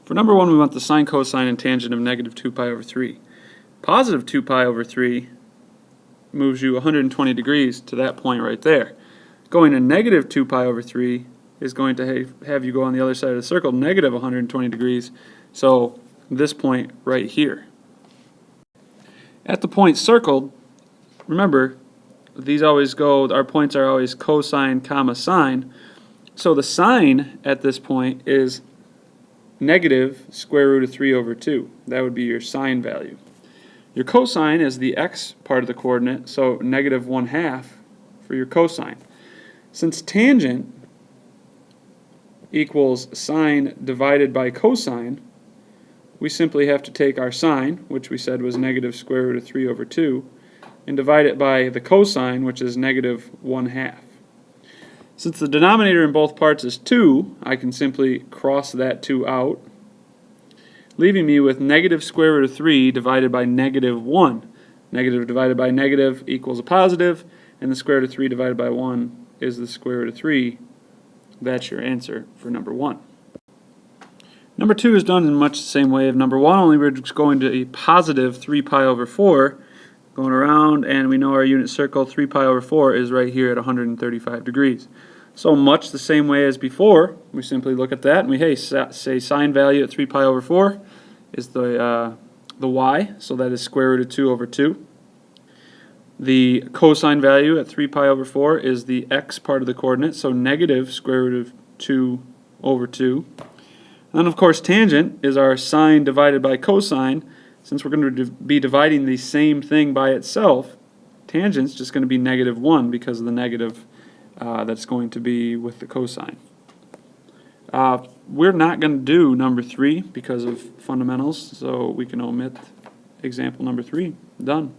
For number 1, we want the sine, cosine, and tangent of negative 2 pi over 3. Positive 2 pi over 3 moves you 120 degrees to that point right there. Going to negative 2 pi over 3 is going to have you go on the other side of the circle, negative 120 degrees, so this point right here. At the point circled, remember, these always go, our points are always cosine, comma, sine, so the sine at this point is negative square root of 3 over 2. That would be your sine value. Your cosine is the x part of the coordinate, so negative 1/2 for your cosine. Since tangent equals sine divided by cosine, we simply have to take our sine, which we said was negative square root of 3 over 2, and divide it by the cosine, which is negative 1/2. Since the denominator in both parts is 2, I can simply cross that 2 out, leaving me with negative square root of 3 divided by negative 1. Negative divided by negative equals a positive, and the square root of 3 divided by 1 is the square root of 3. That's your answer for number 1. Number 2 is done in much the same way as number 1, only we're just going to a positive 3 pi over 4, going around, and we know our unit circle 3 pi over 4 is right here at 135 degrees. So much the same way as before, we simply look at that and we say sine value at 3 pi over 4 is the y, so that is square root of 2 over 2. The cosine value at 3 pi over 4 is the x part of the coordinate, so negative square root of 2 over 2. And then of course tangent is our sine divided by cosine. Since we're going to be dividing the same thing by itself, tangent's just going to be negative 1 because of the negative that's going to be with the cosine. We're not going to do number 3 because of fundamentals, so we can omit example number 3. Done.